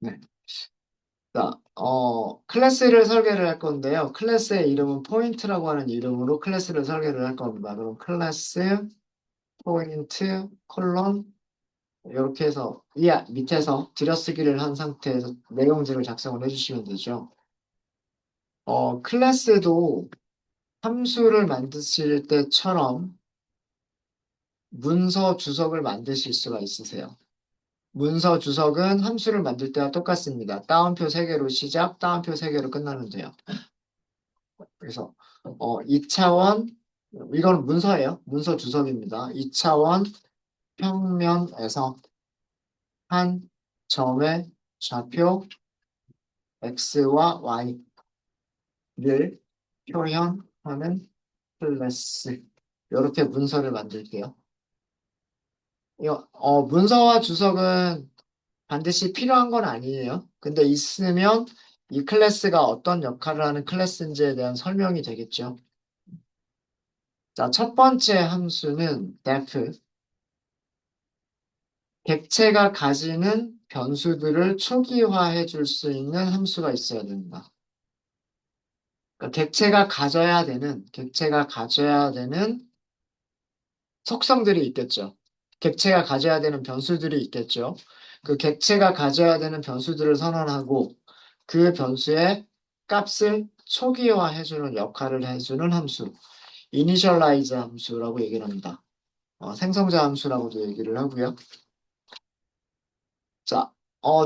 네. 자, 클래스를 설계를 할 건데요. 클래스의 이름은 포인트라고 하는 이름으로 클래스를 설계를 할 겁니다. 그럼 클래스, 포인트, 콜론, 이렇게 해서 밑에서 들여쓰기를 한 상태에서 내용들을 작성을 해주시면 되죠. 클래스도 함수를 만드실 때처럼 문서 주석을 만드실 수가 있으세요. 문서 주석은 함수를 만들 때와 똑같습니다. 따옴표 3개로 시작, 따옴표 3개로 끝나면 돼요. 그래서 2차원 이건 문서예요. 문서 주석입니다. 2차원 평면에서 한 점의 좌표 x와 y를 표현하는 클래스. 이렇게 문서를 만들게요. 문서와 주석은 반드시 필요한 건 아니에요. 근데 있으면 이 클래스가 어떤 역할을 하는 클래스인지에 대한 설명이 되겠죠. 자, 첫 번째 함수는 def. 객체가 가지는 변수들을 초기화해 줄 수 있는 함수가 있어야 된다. 그러니까 객체가 가져야 되는 속성들이 있겠죠. 객체가 가져야 되는 변수들이 있겠죠. 그 객체가 가져야 되는 변수들을 선언하고 그 변수의 값을 초기화해주는 역할을 해주는 함수, 이니셜라이즈 함수라고 얘기를 합니다. 생성자 함수라고도 얘기를 하고요. 자,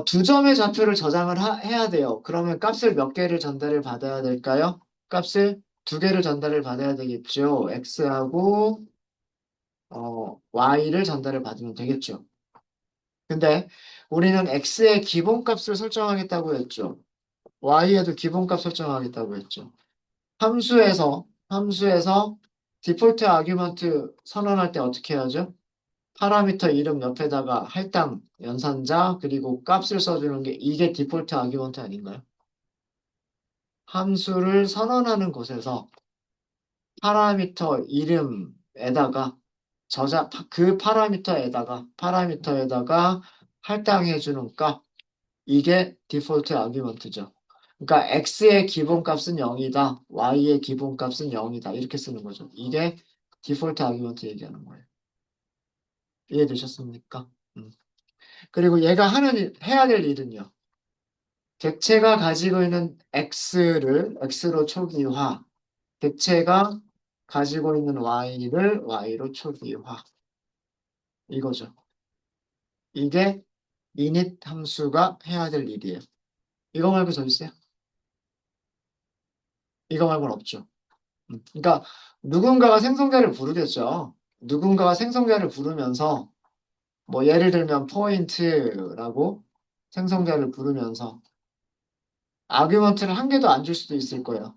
두 점의 좌표를 저장을 해야 돼요. 그러면 값을 몇 개를 전달을 받아야 될까요? 값을 2개를 전달을 받아야 되겠죠. x하고 y를 전달을 받으면 되겠죠. 근데 우리는 x의 기본값을 설정하겠다고 했죠. y에도 기본값 설정하겠다고 했죠. 함수에서 디폴트 아규먼트 선언할 때 어떻게 하죠? 파라미터 이름 옆에다가 할당, 연산자, 그리고 값을 써주는 게 이게 디폴트 아규먼트 아닌가요? 함수를 선언하는 곳에서 파라미터 이름에다가 그 파라미터에다가 할당해주는 값, 이게 디폴트 아규먼트죠. 그러니까 x의 기본값은 0이다, y의 기본값은 0이다 이렇게 쓰는 거죠. 이게 디폴트 아규먼트 얘기하는 거예요. 이해되셨습니까? 그리고 얘가 해야 될 일은요. 객체가 가지고 있는 x를 x로 초기화, 객체가 가지고 있는 y를 y로 초기화. 이거죠. 이게 init 함수가 해야 될 일이에요. 이거 말고 더 있어요? 이거 말고는 없죠. 그러니까 누군가가 생성자를 부르겠죠. 누군가가 생성자를 부르면서 뭐 예를 들면 포인트라고 생성자를 부르면서 아규먼트를 한 개도 안 줄 수도 있을 거예요.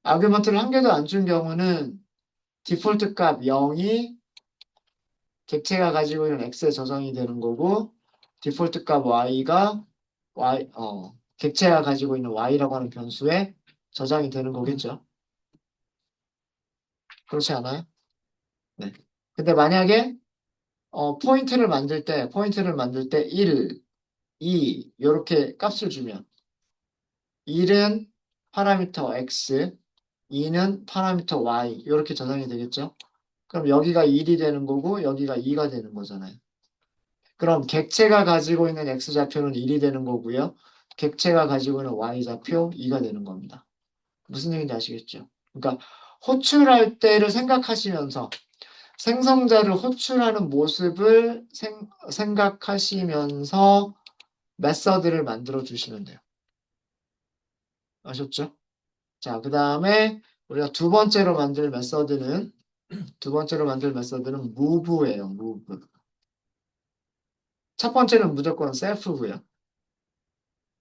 아규먼트를 한 개도 안 준 경우는 디폴트 값 0이 객체가 가지고 있는 x에 저장이 되는 거고 디폴트 값 객체가 가지고 있는 y라고 하는 변수에 저장이 되는 거겠죠. 그렇지 않아요? 네. 근데 만약에 포인트를 만들 때 1, 2 이렇게 값을 주면 1은 파라미터 x, 2는 파라미터 y 이렇게 저장이 되겠죠. 그럼 여기가 1이 되는 거고 여기가 2가 되는 거잖아요. 그럼 객체가 가지고 있는 x좌표는 1이 되는 거고요. 객체가 가지고 있는 y좌표 2가 되는 겁니다. 무슨 얘기인지 아시겠죠? 그러니까 호출할 때를 생각하시면서 생성자를 호출하는 모습을 생각하시면서 메서드를 만들어 주시면 돼요. 아셨죠? 자, 그 다음에 우리가 두 번째로 만들 메서드는 move예요. move. 첫 번째는 무조건 self고요.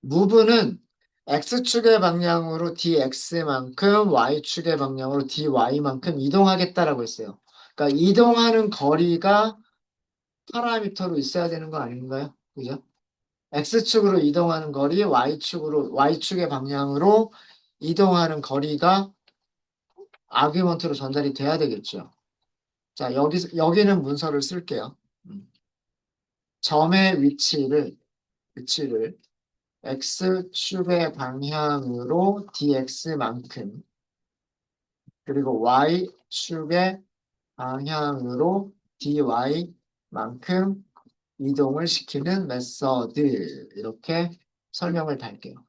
move는 x축의 방향으로 dx만큼 y축의 방향으로 dy만큼 이동하겠다라고 했어요. 그러니까 이동하는 거리가 파라미터로 있어야 되는 거 아닌가요? 그죠? x축으로 이동하는 거리, y축의 방향으로 이동하는 거리가 아규먼트로 전달이 돼야 되겠죠. 자, 여기는 문서를 쓸게요. 음. 점의 위치를 위치를 x축의 방향으로 dx만큼 그리고 y축의 방향으로 dy만큼 이동을 시키는 메서드 이렇게 설명을 달게요.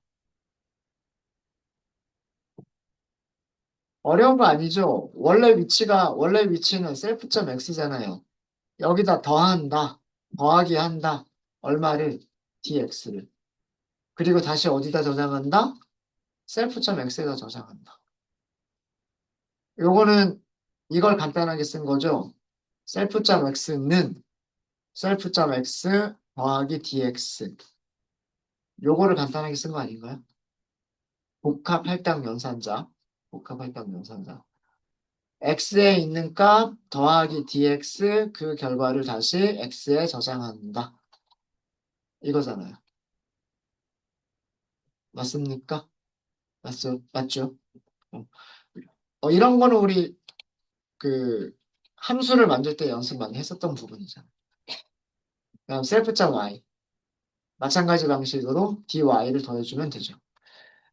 어려운 거 아니죠? 원래 위치는 self.x잖아요. 여기다 더한다, 더하기 한다, 얼마를? dx를. 그리고 다시 어디다 저장한다? self.x에다 저장한다. 요거는 이걸 간단하게 쓴 거죠. self.x는 self.x 더하기 dx. 요거를 간단하게 쓴 거 아닌가요? 복합 할당 연산자. 복합 할당 연산자. x에 있는 값 더하기 dx 그 결과를 다시 x에 저장한다. 이거잖아요. 맞습니까? 맞죠? 어. 이런 거는 우리 그 함수를 만들 때 연습 많이 했었던 부분이잖아. 그다음 셀프.y 마찬가지 방식으로 dy를 더해주면 되죠.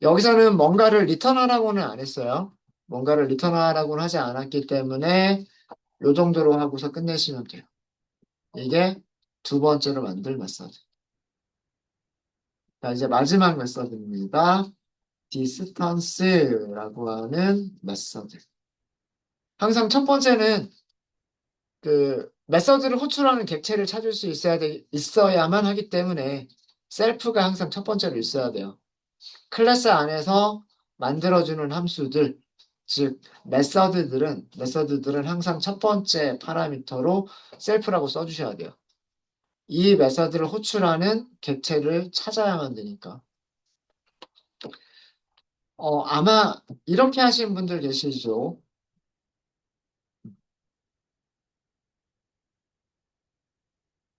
여기서는 뭔가를 리턴하라고는 안 했어요. 뭔가를 리턴하라고는 하지 않았기 때문에 요 정도로 하고서 끝내시면 돼요. 이게 두 번째로 만들 메서드. 자, 이제 마지막 메서드입니다. 디스턴스라고 하는 메서드. 항상 첫 번째는 그 메서드를 호출하는 객체를 찾을 수 있어야만 하기 때문에 셀프가 항상 첫 번째로 있어야 돼요. 클래스 안에서 만들어주는 함수들, 즉 메서드들은 항상 첫 번째 파라미터로 셀프라고 써주셔야 돼요. 이 메서드를 호출하는 객체를 찾아야만 되니까. 아마 이렇게 하신 분들 계시죠?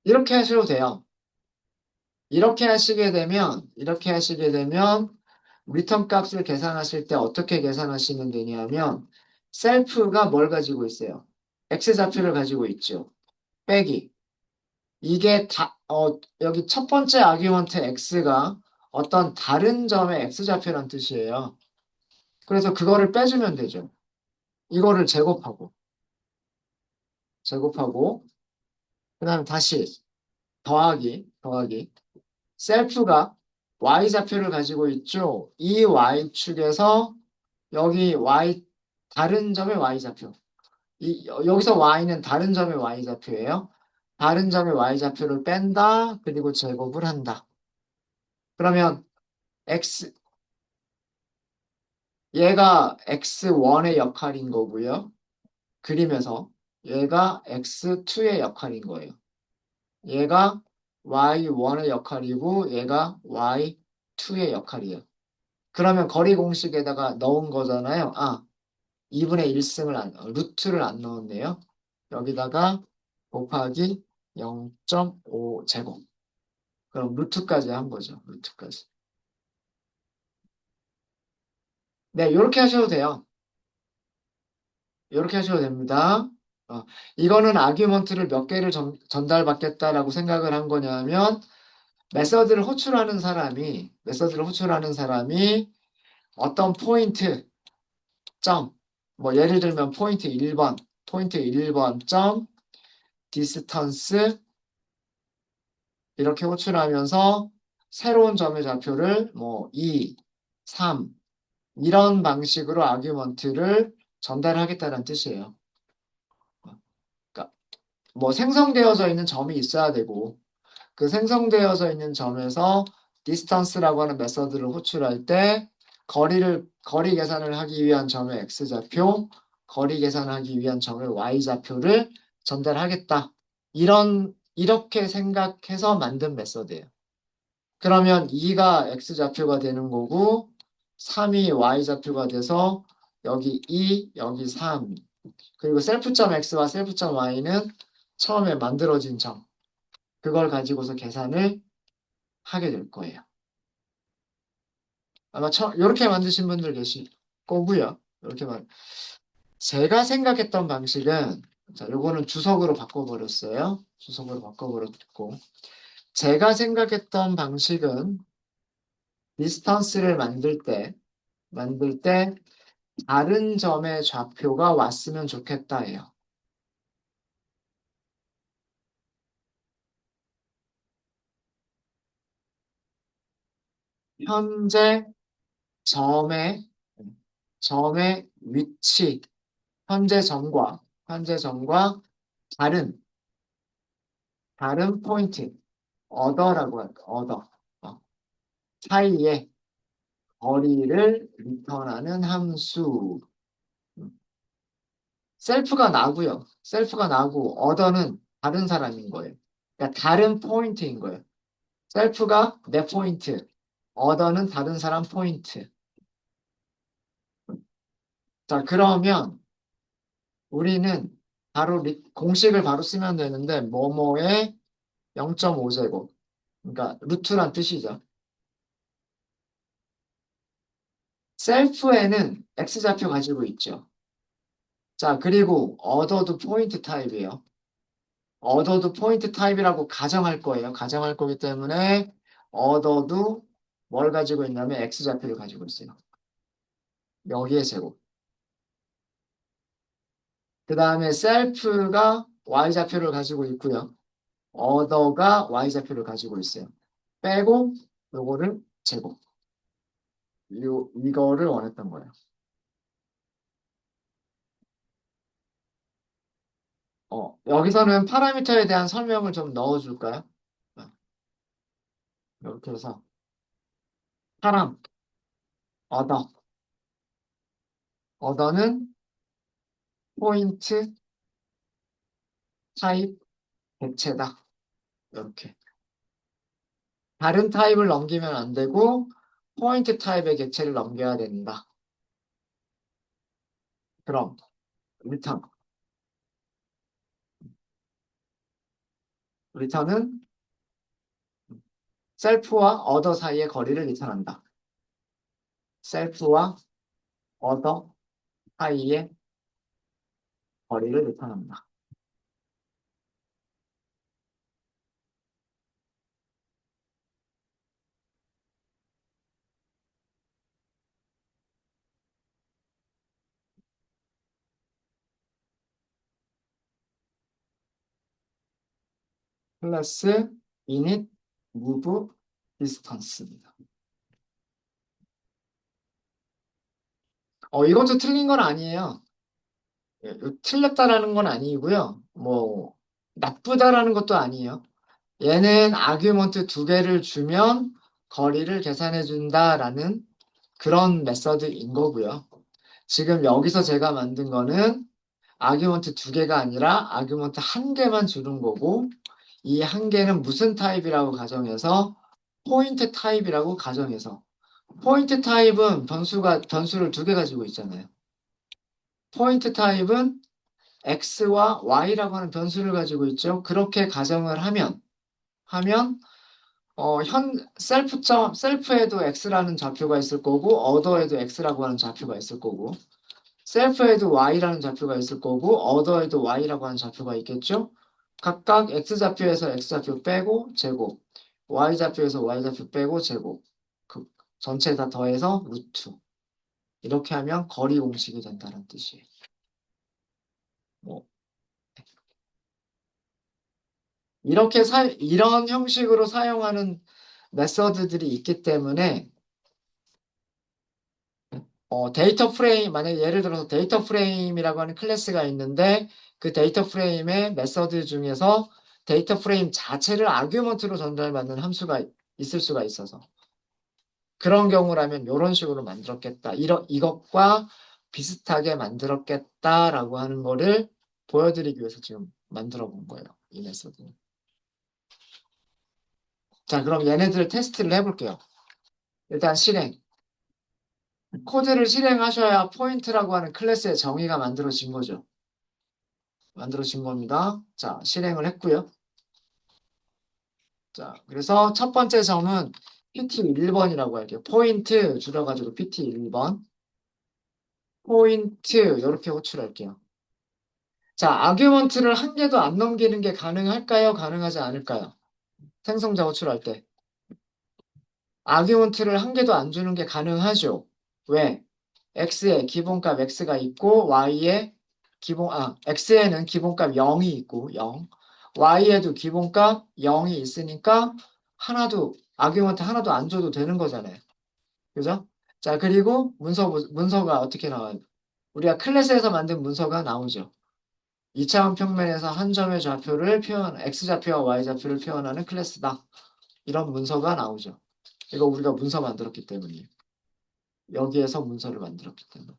이렇게 하셔도 돼요. 이렇게 하시게 되면 리턴 값을 계산하실 때 어떻게 계산하시면 되냐면 셀프가 뭘 가지고 있어요? x좌표를 가지고 있죠. 빼기. 이게 여기 첫 번째 아규먼트 x가 어떤 다른 점의 x좌표란 뜻이에요. 그래서 그거를 빼주면 되죠. 이거를 제곱하고 그다음에 다시 더하기 셀프가 y좌표를 가지고 있죠. 이 y축에서 여기 다른 점의 y좌표. 여기서 y는 다른 점의 y좌표예요. 다른 점의 y좌표를 뺀다. 그리고 제곱을 한다. 그러면 x 얘가 x1의 역할인 거고요. 그림에서 얘가 x2의 역할인 거예요. 얘가 y1의 역할이고 얘가 y2의 역할이에요. 그러면 거리 공식에다가 넣은 거잖아요. 2분의 1승을 루트를 안 넣었네요. 여기다가 곱하기 0.5 제곱. 그럼 루트까지 한 거죠. 루트까지. 네, 이렇게 하셔도 돼요. 이렇게 하셔도 됩니다. 어, 이거는 아규먼트를 몇 개를 전달받겠다라고 생각을 한 거냐면 메서드를 호출하는 사람이 어떤 포인트 점, 뭐 예를 들면 포인트 1번 점, 디스턴스 이렇게 호출하면서 새로운 점의 좌표를 뭐 2, 3 이런 방식으로 아규먼트를 전달하겠다는 뜻이에요. 그러니까 뭐 생성되어져 있는 점이 있어야 되고 그 생성되어져 있는 점에서 디스턴스라고 하는 메서드를 호출할 때 거리 계산을 하기 위한 점의 x좌표, 거리 계산하기 위한 점의 y좌표를 전달하겠다. 이렇게 생각해서 만든 메서드예요. 그러면 2가 x좌표가 되는 거고 3이 y좌표가 돼서 여기 2, 여기 3. 그리고 셀프점 x와 셀프점 y는 처음에 만들어진 점. 그걸 가지고서 계산을 하게 될 거예요. 아마 이렇게 만드신 분들 계실 거고요. 제가 생각했던 방식은 자, 요거는 주석으로 바꿔버렸어요. 주석으로 바꿔버렸고 제가 생각했던 방식은 디스턴스를 만들 때 다른 점의 좌표가 왔으면 좋겠다예요. 현재 점의 점의 위치, 현재 점과 다른 포인트, 어더라고 할까, 어더. 어, 사이에 거리를 리턴하는 함수. 음, 셀프가 나고요. 셀프가 나고 어더는 다른 사람인 거예요. 그러니까 다른 포인트인 거예요. 셀프가 내 포인트, 어더는 다른 사람 포인트. 자, 그러면 우리는 공식을 바로 쓰면 되는데 뭐뭐의 0.5제곱. 그러니까 루트란 뜻이죠. 셀프에는 x좌표 가지고 있죠. 자, 그리고 어더도 포인트 타입이에요. 얻어도 포인트 타입이라고 가정할 거예요. 가정할 거기 때문에 얻어도 뭘 가지고 있냐면 x좌표를 가지고 있어요. 여기에 제곱. 그 다음에 셀프가 y좌표를 가지고 있고요. 얻어가 y좌표를 가지고 있어요. 빼고 요거를 제곱. 이거를 원했던 거예요. 여기서는 파라미터에 대한 설명을 좀 넣어줄까요? 어, 이렇게 해서 파람, 얻어. 얻어는 포인트 타입 객체다. 이렇게. 다른 타입을 넘기면 안 되고 포인트 타입의 객체를 넘겨야 된다. 그럼 리턴. 리턴은 셀프와 어더 사이의 거리를 리턴한다. 셀프와 어더 사이의 거리를 리턴한다. 클래스 init move distance입니다. 이것도 틀린 건 아니에요. 틀렸다라는 건 아니고요. 뭐 나쁘다라는 것도 아니에요. 얘는 아규먼트 두 개를 주면 거리를 계산해 준다라는 그런 메서드인 거고요. 지금 여기서 제가 만든 거는 아규먼트 두 개가 아니라 아규먼트 한 개만 주는 거고 이 한 개는 무슨 타입이라고 가정해서 포인트 타입이라고 가정해서 포인트 타입은 변수를 두 개 가지고 있잖아요. 포인트 타입은 x와 y라고 하는 변수를 가지고 있죠. 그렇게 가정을 하면 셀프에도 x라는 좌표가 있을 거고 어더에도 x라고 하는 좌표가 있을 거고 셀프에도 y라는 좌표가 있을 거고 어더에도 y라고 하는 좌표가 있겠죠. 각각 x좌표에서 x좌표 빼고 제곱, y좌표에서 y좌표 빼고 제곱, 그 전체 다 더해서 루트. 이렇게 하면 거리 공식이 된다는 뜻이에요. 뭐 이런 형식으로 사용하는 메서드들이 있기 때문에 데이터 프레임, 만약에 예를 들어서 데이터 프레임이라고 하는 클래스가 있는데 그 데이터 프레임의 메서드 중에서 데이터 프레임 자체를 아규먼트로 전달받는 함수가 있을 수가 있어서 그런 경우라면 이런 식으로 만들었겠다. 이것과 비슷하게 만들었겠다라고 하는 거를 보여드리기 위해서 지금 만들어 본 거예요. 이 메서드는. 자, 그럼 얘네들 테스트를 해볼게요. 일단 실행. 코드를 실행하셔야 포인트라고 하는 클래스의 정의가 만들어진 거죠. 만들어진 겁니다. 자, 실행을 했고요. 자, 그래서 첫 번째 점은 PT 1번이라고 할게요. 포인트 줄여가지고 PT 1번. 포인트 이렇게 호출할게요. 자, 아규먼트를 한 개도 안 넘기는 게 가능할까요? 가능하지 않을까요? 생성자 호출할 때. 아규먼트를 한 개도 안 주는 게 가능하죠. 왜? x에 기본값 x가 있고 x에는 기본값 0이 있고 0. y에도 기본값 0이 있으니까 아규먼트 하나도 안 줘도 되는 거잖아요. 그죠? 자, 그리고 문서가 어떻게 나와요? 우리가 클래스에서 만든 문서가 나오죠. 2차원 평면에서 한 점의 x좌표와 y좌표를 표현하는 클래스다. 이런 문서가 나오죠. 이거 우리가 문서 만들었기 때문이에요. 여기에서 문서를 만들었기 때문에.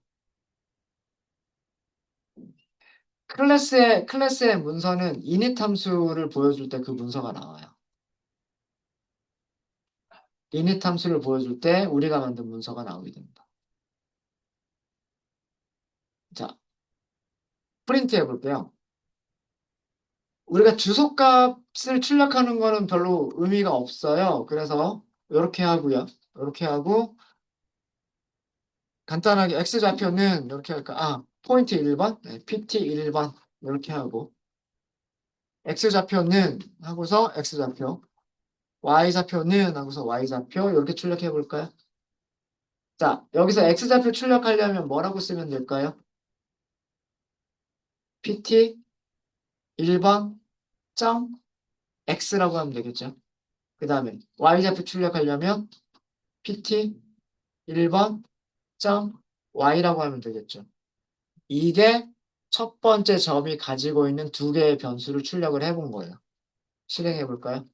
클래스의 문서는 init 함수를 보여줄 때 그 문서가 나와요. init 함수를 보여줄 때 우리가 만든 문서가 나오게 됩니다. 자, 프린트 해볼게요. 우리가 주소값을 출력하는 거는 별로 의미가 없어요. 그래서 이렇게 하고요. 이렇게 하고 간단하게 x좌표는 이렇게 할까? 포인트 1번, 네, pt 1번 이렇게 하고 x좌표는 하고서 x좌표, y좌표는 하고서 y좌표 이렇게 출력해 볼까요? 자, 여기서 x좌표 출력하려면 뭐라고 쓰면 될까요? pt 1번 점 x라고 하면 되겠죠. 그 다음에 y좌표 출력하려면 pt 1번 점 y라고 하면 되겠죠. 이게 첫 번째 점이 가지고 있는 두 개의 변수를 출력을 해본 거예요. 실행해 볼까요?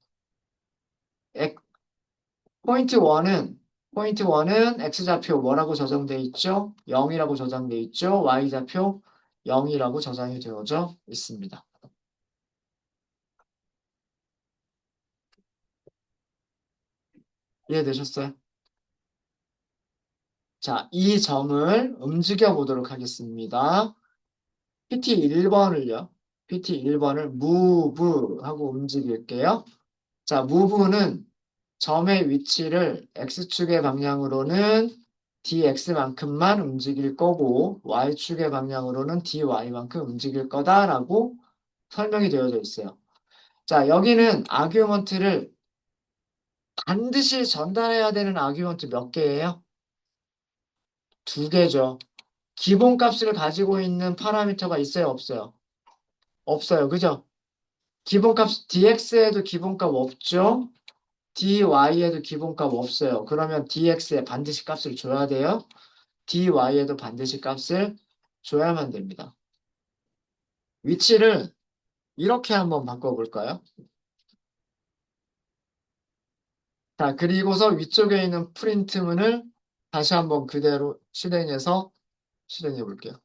포인트 1은 x좌표 뭐라고 저장돼 있죠? 0이라고 저장돼 있죠? y좌표 0이라고 저장이 되어져 있습니다. 이해되셨어요? 자, 이 점을 움직여 보도록 하겠습니다. PT1번을 move 하고 움직일게요. 자, move는 점의 위치를 x축의 방향으로는 dx만큼만 움직일 거고 y축의 방향으로는 dy만큼 움직일 거다라고 설명이 되어져 있어요. 자, 여기는 아규먼트를 반드시 전달해야 되는 아규먼트 몇 개예요? 두 개죠. 기본값을 가지고 있는 파라미터가 있어요, 없어요? 없어요, 그죠? 기본값 dx에도 기본값 없죠? dy에도 기본값 없어요. 그러면 dx에 반드시 값을 줘야 돼요. dy에도 반드시 값을 줘야만 됩니다. 위치를 이렇게 한번 바꿔볼까요? 자, 그리고서 위쪽에 있는 프린트문을 다시 한번 그대로 실행해 볼게요.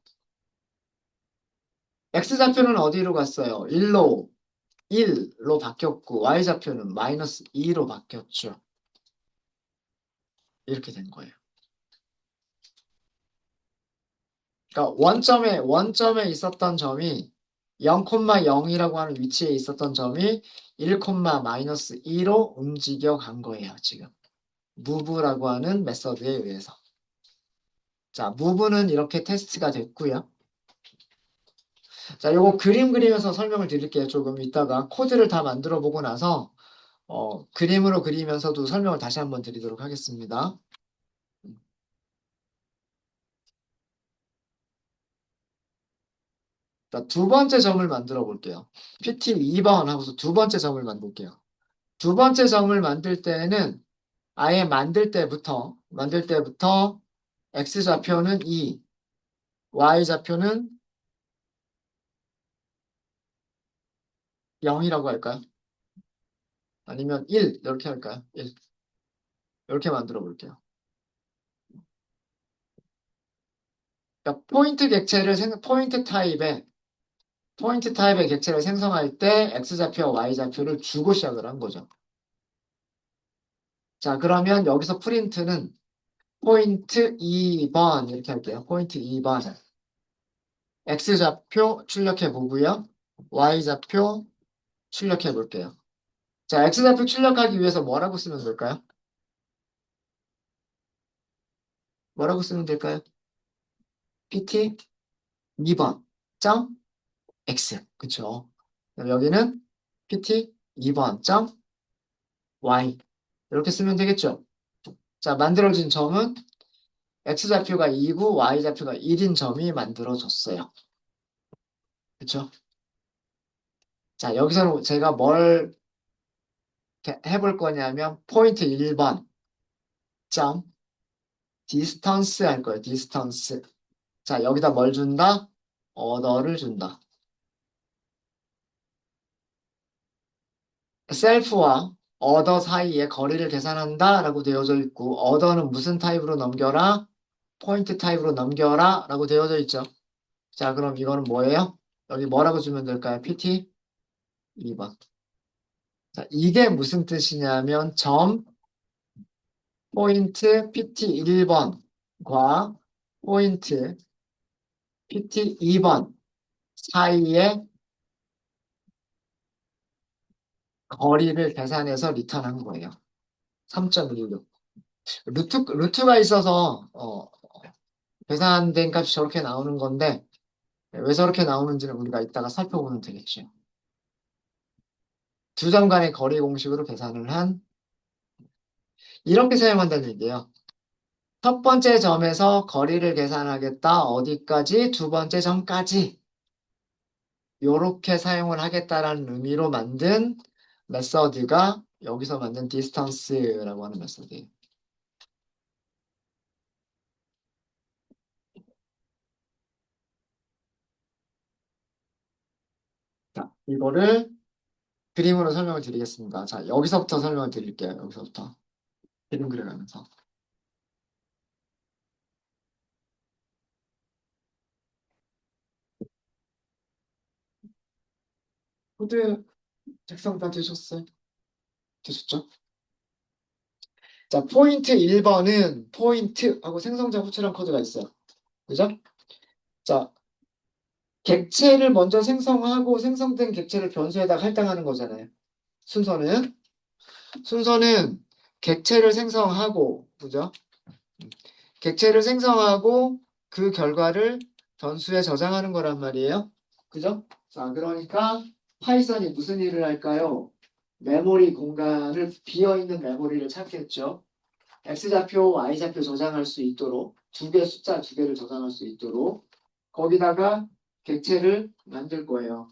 x좌표는 어디로 갔어요? 1로 바뀌었고 y좌표는 마이너스 2로 바뀌었죠. 이렇게 된 거예요. 그러니까 원점에 있었던 점이 0,0이라고 하는 위치에 있었던 점이 1, 마이너스 2로 움직여 간 거예요, 지금. 무브라고 하는 메서드에 의해서. 자, 무브는 이렇게 테스트가 됐고요. 자, 요거 그림 그리면서 설명을 드릴게요. 조금 이따가 코드를 다 만들어 보고 나서 그림으로 그리면서도 설명을 다시 한번 드리도록 하겠습니다. 자, 두 번째 점을 만들어 볼게요. PT 2번 하고서 두 번째 점을 만들게요. 두 번째 점을 만들 때는 아예 만들 때부터 x좌표는 2, y좌표는 0이라고 할까요? 아니면 1 이렇게 할까요? 1 이렇게 만들어 볼게요. 그러니까 포인트 타입의 객체를 생성할 때 x좌표와 y좌표를 주고 시작을 한 거죠. 자, 그러면 여기서 프린트는 포인트 2번 이렇게 할게요. 포인트 2번. x좌표 출력해 보고요. y좌표 출력해 볼게요. 자, x좌표 출력하기 위해서 뭐라고 쓰면 될까요? 뭐라고 쓰면 될까요? pt 2번 점 x. 그쵸? 그럼 여기는 pt 2번 점 y. 이렇게 쓰면 되겠죠? 자, 만들어진 점은 x좌표가 2고 y좌표가 1인 점이 만들어졌어요. 그쵸? 자, 여기서 제가 뭘 해볼 거냐면 포인트 1번 점 디스턴스 할 거예요. 디스턴스. 자, 여기다 뭘 준다? 어더를 준다. 셀프와 어더 사이의 거리를 계산한다 라고 되어져 있고 어더는 무슨 타입으로 넘겨라? 포인트 타입으로 넘겨라 라고 되어져 있죠. 자, 그럼 이거는 뭐예요? 여기 뭐라고 주면 될까요? PT 2번. 자, 이게 무슨 뜻이냐면 점 포인트 PT 1번과 포인트 PT 2번 사이의 거리를 계산해서 리턴한 거예요. 3.16. 루트가 있어서 계산된 값이 저렇게 나오는 건데 왜 저렇게 나오는지는 우리가 이따가 살펴보면 되겠죠. 두 점 간의 거리 공식으로 계산을 한 이렇게 사용한다는 얘기예요. 첫 번째 점에서 거리를 계산하겠다. 어디까지? 두 번째 점까지. 요렇게 사용을 하겠다라는 의미로 만든 메서드가 여기서 만든 디스턴스라고 하는 메서드예요. 자, 이거를 그림으로 설명을 드리겠습니다. 자, 여기서부터 설명을 드릴게요. 여기서부터. 그림 그려가면서. 코드 작성 다 되셨어요? 되셨죠? 자, 포인트 1번은 포인트하고 생성자 후처럼 코드가 있어요. 그죠? 자, 객체를 먼저 생성하고 생성된 객체를 변수에다 할당하는 거잖아요. 순서는. 순서는 객체를 생성하고, 그죠? 객체를 생성하고 그 결과를 변수에 저장하는 거란 말이에요. 그죠? 자, 그러니까 파이썬이 무슨 일을 할까요? 메모리 공간을 비어있는 메모리를 찾겠죠. X좌표, Y좌표 저장할 수 있도록 숫자 두 개를 저장할 수 있도록 거기다가 객체를 만들 거예요.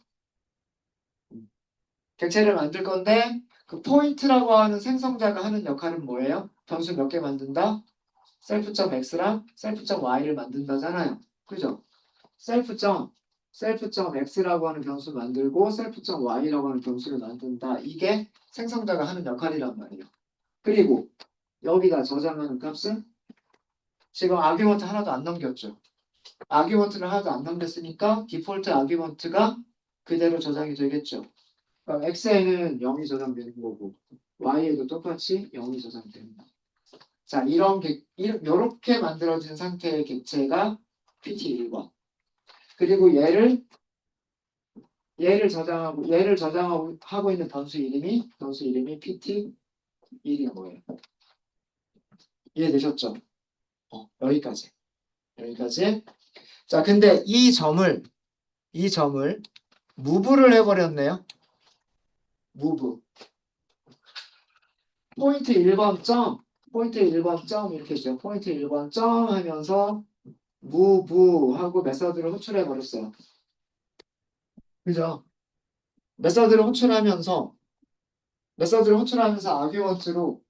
객체를 만들 건데 그 포인트라고 하는 생성자가 하는 역할은 뭐예요? 변수 몇 개 만든다? 셀프.x랑 셀프.y를 만든다잖아요. 그죠? 셀프.x라고 하는 변수 만들고 셀프.y라고 하는 변수를 만든다. 이게 생성자가 하는 역할이란 말이에요. 그리고 여기다 저장하는 값은 지금 아규먼트 하나도 안 넘겼죠. 아규먼트를 하나도 안 넘겼으니까 디폴트 아규먼트가 그대로 저장이 되겠죠. 그럼 x에는 0이 저장되는 거고 y에도 똑같이 0이 저장됩니다. 자, 이렇게 만들어진 상태의 객체가 PT1번. 그리고 얘를 저장하고 하고 있는 변수 이름이 PT1이 뭐예요? 이해되셨죠? 여기까지. 여기까지. 자, 근데 이 점을 무브를 해버렸네요. 무브. 포인트 1번 점, 포인트 1번 점 이렇게 했죠. 포인트 1번 점 하면서 무브하고 메서드를 호출해버렸어요. 그죠? 메서드를 호출하면서 아규먼트로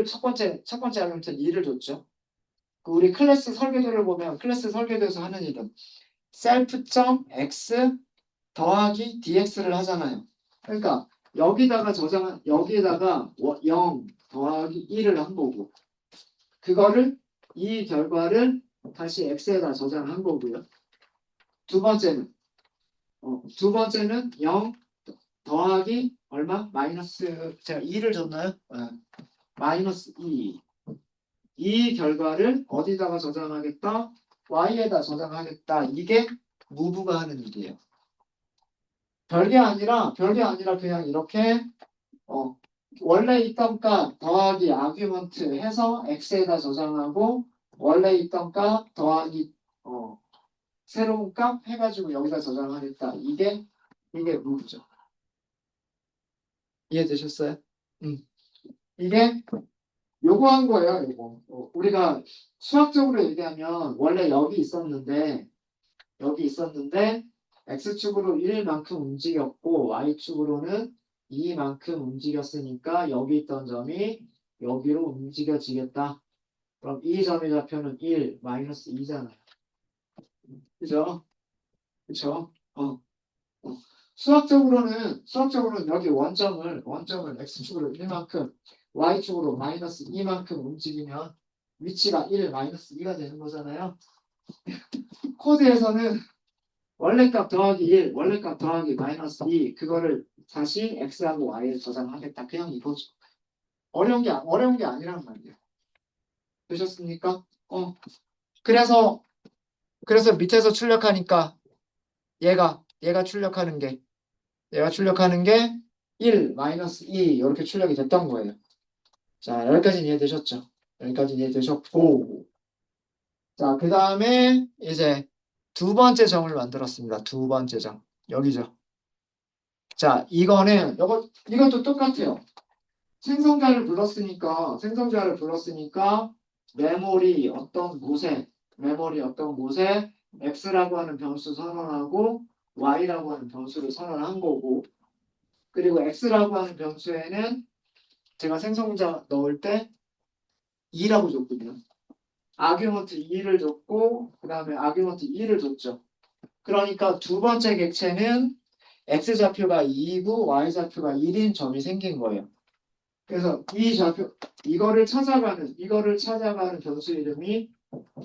첫 번째 아규먼트 2를 줬죠. 그 우리 클래스 설계도를 보면 클래스 설계도에서 하는 일은 self.x 더하기 dx를 하잖아요. 그러니까 여기에다가 0 더하기 1을 한 거고 그거를 이 결과를 다시 x에다 저장한 거고요. 두 번째는 0 더하기 얼마? 마이너스 제가 2를 줬나요? 네. 마이너스 2. 이 결과를 어디다가 저장하겠다? y에다 저장하겠다. 이게 무브가 하는 일이에요. 별게 아니라 그냥 이렇게 어, 원래 있던 값 더하기 아규먼트 해서 x에다 저장하고 원래 있던 값 더하기 새로운 값 해가지고 여기다 저장하겠다. 이게 무브죠. 이해되셨어요? 음. 이게 요거 한 거예요, 요거. 우리가 수학적으로 얘기하면 원래 여기 있었는데 x축으로 1만큼 움직였고 y축으로는 2만큼 움직였으니까 여기 있던 점이 여기로 움직여지겠다. 그럼 이 점의 좌표는 1 마이너스 2잖아요. 그죠? 그쵸? 어. 수학적으로는 여기 원점을 x축으로 1만큼 y축으로 마이너스 2만큼 움직이면 위치가 1 마이너스 2가 되는 거잖아요. 코드에서는 원래값 더하기 1, 원래값 더하기 마이너스 2 그거를 다시 x하고 y에 저장하겠다. 그냥 이거죠. 어려운 게 아니란 말이에요. 되셨습니까? 그래서 밑에서 출력하니까 얘가 출력하는 게 1, 마이너스 2 이렇게 출력이 됐던 거예요. 자, 여기까지는 이해되셨죠? 여기까지는 이해되셨고 자, 그 다음에 이제 두 번째 점을 만들었습니다. 두 번째 점. 여기죠. 자, 이것도 똑같아요. 생성자를 불렀으니까 메모리 어떤 곳에 x라고 하는 변수 선언하고 y라고 하는 변수를 선언한 거고 그리고 x라고 하는 변수에는 제가 생성자 넣을 때 2라고 줬거든요. 아규먼트 2를 줬고 그 다음에 아규먼트 2를 줬죠. 그러니까 두 번째 객체는 x좌표가 2이고 y좌표가 1인 점이 생긴 거예요. 그래서 이거를 찾아가는 변수 이름이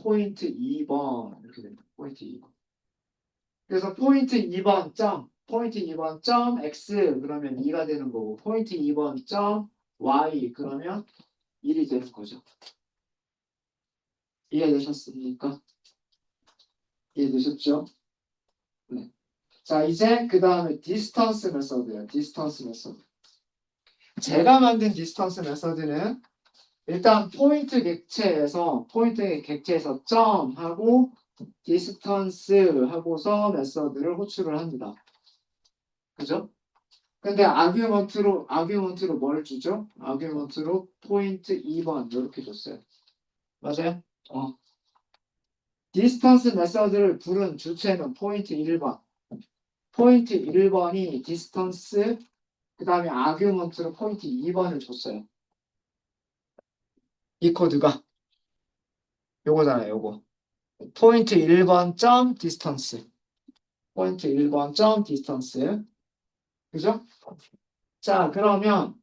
포인트 2번 이렇게 됩니다. 포인트 2번. 그래서 포인트 2번 점 x 그러면 2가 되는 거고 포인트 2번 점 y 그러면 1이 되는 거죠. 이해되셨습니까? 이해되셨죠? 네. 자, 이제 그 다음에 디스턴스 메서드예요. 디스턴스 메서드. 제가 만든 디스턴스 메서드는 일단 포인트 객체에서 점하고 디스턴스 하고서 메서드를 호출을 합니다. 그죠? 근데 아규먼트로 뭘 주죠? 아규먼트로 포인트 2번 이렇게 줬어요. 맞아요? 디스턴스 메서드를 부른 주체는 포인트 1번. 포인트 1번이 디스턴스 그 다음에 아규먼트로 포인트 2번을 줬어요. 이 코드가 요거잖아요. 요거. 포인트 1번 점 디스턴스. 포인트 1번 점 디스턴스. 그죠? 자, 그러면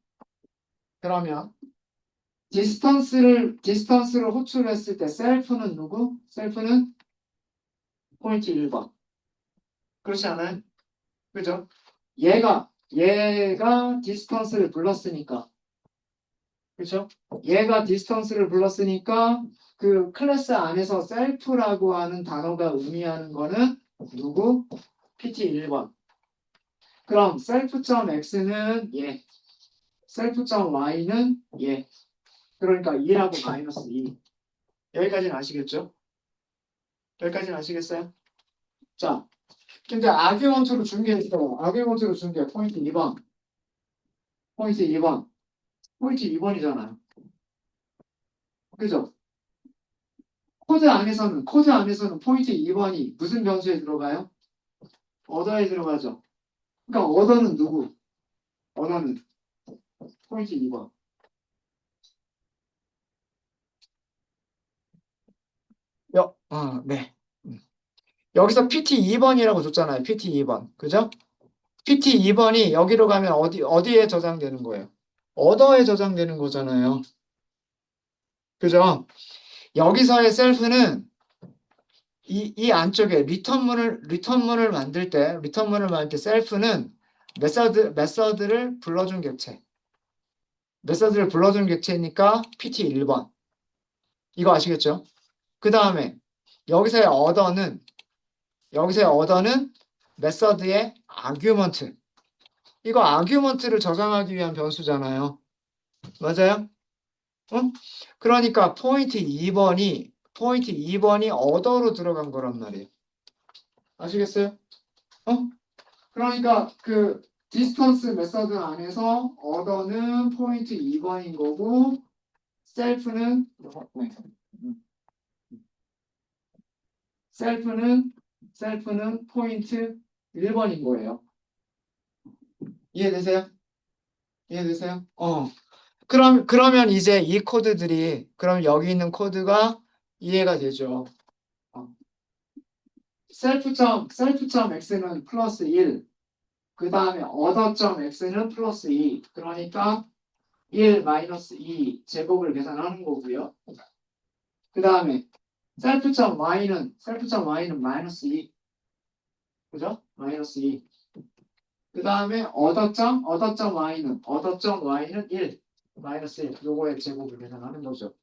디스턴스를 호출했을 때 셀프는 누구? 셀프는 포인트 1번. 그렇지 않아요? 그죠? 얘가 디스턴스를 불렀으니까. 그죠? 얘가 디스턴스를 불렀으니까 그 클래스 안에서 셀프라고 하는 단어가 의미하는 거는 누구? PT 1번. 그럼 셀프.x는 얘, 셀프.y는 얘. 그러니까 2라고 마이너스 2. 여기까지는 아시겠죠? 여기까지는 아시겠어요? 자, 근데 아규먼트로 준비했어. 아규먼트로 준비해. 포인트 2번. 포인트 2번. 포인트 2번이잖아요. 그죠? 코드 안에서는 포인트 2번이 무슨 변수에 들어가요? 어더에 들어가죠. 그러니까 어더는 누구? 어더는 포인트 2번. 네. 여기서 PT 2번이라고 줬잖아요. PT 2번. 그죠? PT 2번이 여기로 가면 어디에 저장되는 거예요? 어더에 저장되는 거잖아요. 그죠? 여기서의 셀프는 이 안쪽에 리턴문을 만들 때 셀프는 메서드를 불러준 객체. 메서드를 불러준 객체니까 PT 1번. 이거 아시겠죠? 그 다음에 여기서의 어더는 메서드의 아규먼트. 이거 아규먼트를 저장하기 위한 변수잖아요. 맞아요? 응? 그러니까 포인트 2번이 어더로 들어간 거란 말이에요. 아시겠어요? 그러니까 디스턴스 메서드 안에서 order는 포인트 2번인 거고 셀프는 셀프는 포인트 1번인 거예요. 이해되세요? 이해되세요? 그러면 이제 이 코드들이 그럼 여기 있는 코드가 이해가 되죠. 어. 셀프.x는 플러스 1, 그 다음에 other.x는 플러스 2, 그러니까 1 마이너스 2 제곱을 계산하는 거고요. 그 다음에 셀프.y는 마이너스 2, 그죠? 마이너스 2. 그 다음에 other.y는 1, 마이너스 1. 요거의 제곱을 계산하는 거죠.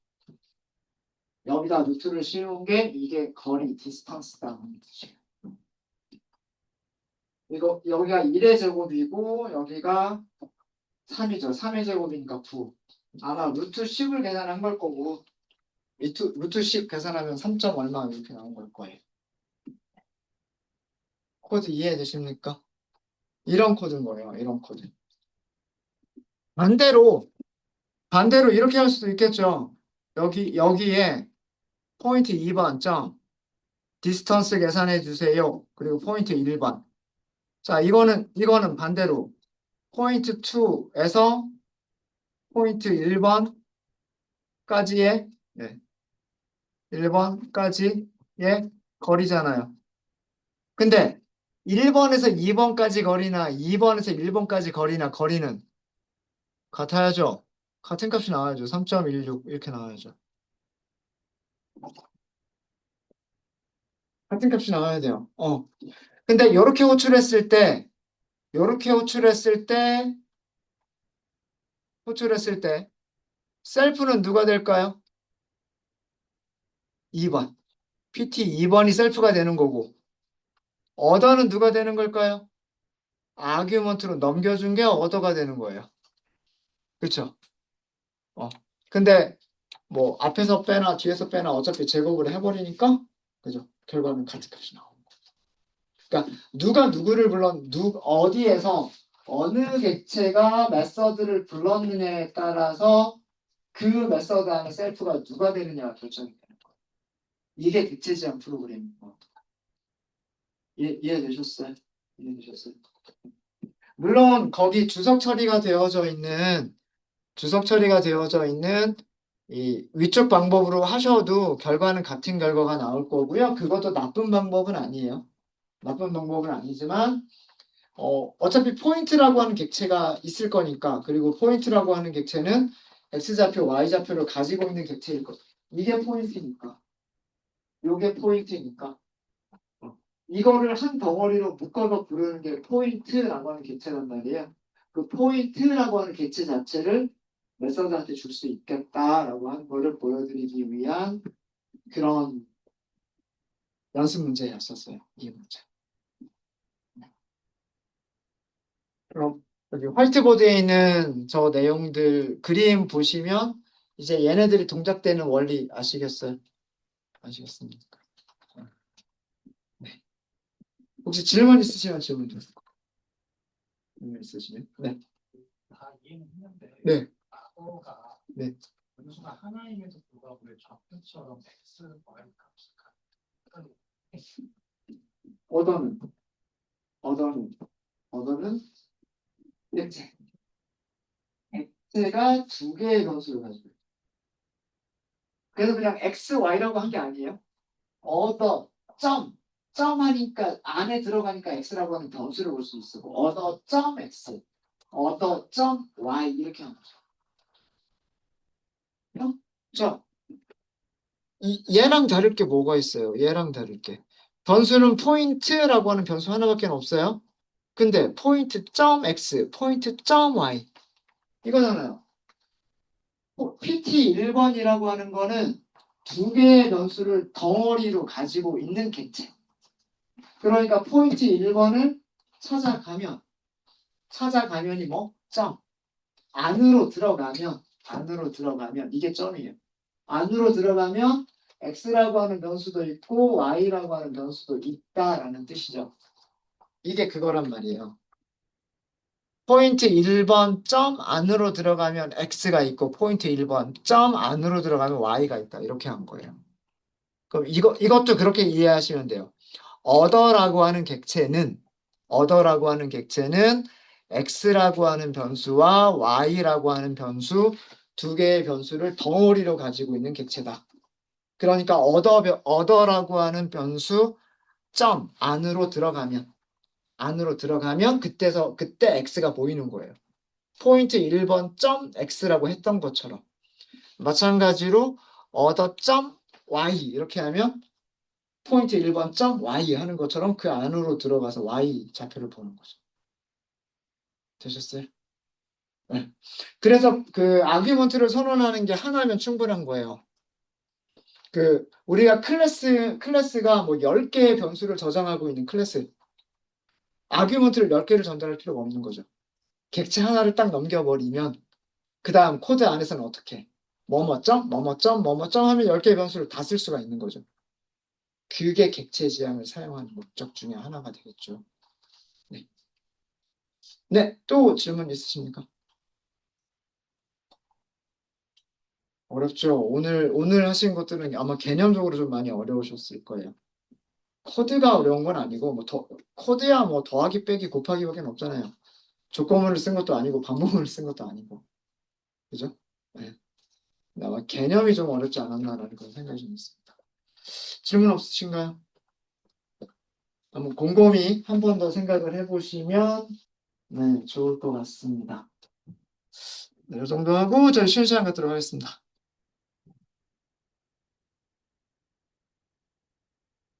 여기다 루트를 씌운 게 이게 거리, 디스턴스다는 뜻이에요. 이거 여기가 1의 제곱이고 여기가 3이죠. 3의 제곱이니까 9. 아마 루트 10을 계산한 걸 거고 루트 10 계산하면 3점 얼마 이렇게 나온 걸 거예요. 코드 이해되십니까? 이런 코드인 거예요. 이런 코드. 반대로 이렇게 할 수도 있겠죠. 여기에 포인트 2번 점 디스턴스 계산해 주세요. 그리고 포인트 1번. 자, 이거는 반대로 포인트 2에서 포인트 1번까지의 1번까지의 거리잖아요. 근데 1번에서 2번까지 거리나 2번에서 1번까지 거리는 같아야죠. 같은 값이 나와야죠. 3.16 이렇게 나와야죠. 같은 값이 나와야 돼요. 근데 이렇게 호출했을 때 셀프는 누가 될까요? 2번. PT 2번이 셀프가 되는 거고 어더는 누가 되는 걸까요? 아규먼트로 넘겨준 게 어더가 되는 거예요. 그렇죠? 근데 뭐 앞에서 빼나 뒤에서 빼나 어차피 제곱을 해버리니까 그죠? 결과는 같은 값이 나오는 거예요. 그러니까 누가 누구를 어디에서 어느 객체가 메서드를 불렀느냐에 따라서 그 메서드 안에 셀프가 누가 되느냐가 결정이 되는 거예요. 이게 객체 지향 프로그램입니다. 이해되셨어요? 이해되셨어요? 물론 거기 주석 처리가 되어져 있는 이 위쪽 방법으로 하셔도 결과는 같은 결과가 나올 거고요. 그것도 나쁜 방법은 아니에요. 나쁜 방법은 아니지만 어차피 포인트라고 하는 객체가 있을 거니까 그리고 포인트라고 하는 객체는 x좌표, y좌표를 가지고 있는 객체일 거. 이게 포인트니까. 이게 포인트니까. 이거를 한 덩어리로 묶어서 부르는 게 포인트라고 하는 객체란 말이에요. 그 포인트라고 하는 객체 자체를 메서드한테 줄 수 있겠다라고 하는 거를 보여드리기 위한 그런 연습 문제였었어요. 이 문제. 그럼 여기 화이트보드에 있는 저 내용들 그림 보시면 이제 얘네들이 동작되는 원리 아시겠어요? 아시겠습니까? 네. 혹시 질문 있으시면 질문 주세요. 질문 있으시면. 네. 다 이해는 했는데 네. 과거가 네. 변수가 하나임에도 불구하고 왜 좌표처럼 x, y 값을 어더는 객체. 객체가 두 개의 변수를 가지고 있어요. 그래서 그냥 x, y라고 한 게 아니에요. 어더 점 하니까 안에 들어가니까 x라고 하는 변수를 볼 수 있어. 어더 점 x, 어더 점 y 이렇게 하는 거죠. 자, 얘랑 다를 게 뭐가 있어요? 얘랑 다를 게. 변수는 포인트라고 하는 변수 하나밖에 없어요. 근데 포인트 점 x, 포인트 점 y 이거잖아요. PT 1번이라고 하는 거는 두 개의 변수를 덩어리로 가지고 있는 객체. 그러니까 포인트 1번을 찾아가면이 뭐? 점. 안으로 들어가면 이게 점이에요. 안으로 들어가면 x라고 하는 변수도 있고 y라고 하는 변수도 있다라는 뜻이죠. 이게 그거란 말이에요. 포인트 1번 점 안으로 들어가면 x가 있고 포인트 1번 점 안으로 들어가면 y가 있다. 이렇게 한 거예요. 그럼 이것도 그렇게 이해하시면 돼요. 어더라고 하는 객체는 x라고 하는 변수와 y라고 하는 변수 두 개의 변수를 덩어리로 가지고 있는 객체다. 그러니까 어더라고 하는 변수 점 안으로 들어가면 그때 x가 보이는 거예요. 포인트 1번 점 x라고 했던 것처럼 마찬가지로 어더 점 y 이렇게 하면 포인트 1번 점 y 하는 것처럼 그 안으로 들어가서 y 좌표를 보는 거죠. 되셨어요? 네. 그래서 그 아규먼트를 선언하는 게 하나면 충분한 거예요. 그 우리가 클래스가 뭐 10개의 변수를 저장하고 있는 클래스 아규먼트를 10개를 전달할 필요가 없는 거죠. 객체 하나를 딱 넘겨버리면 그 다음 코드 안에서는 어떻게 뭐뭐점 뭐뭐점 뭐뭐점 하면 10개의 변수를 다 쓸 수가 있는 거죠. 그게 객체 지향을 사용하는 목적 중에 하나가 되겠죠. 네. 네, 또 질문 있으십니까? 어렵죠. 오늘 하신 것들은 아마 개념적으로 좀 많이 어려우셨을 거예요. 코드가 어려운 건 아니고, 코드야 뭐 더하기, 빼기, 곱하기밖에 없잖아요. 조건문을 쓴 것도 아니고, 반복문을 쓴 것도 아니고. 그죠? 네. 아마 개념이 좀 어렵지 않았나라는 그런 생각이 좀 있습니다. 질문 없으신가요? 한번 곰곰이 한 번 더 생각을 해보시면, 네, 좋을 것 같습니다. 네, 이 정도 하고 저희 쉬는 시간 갖도록 하겠습니다.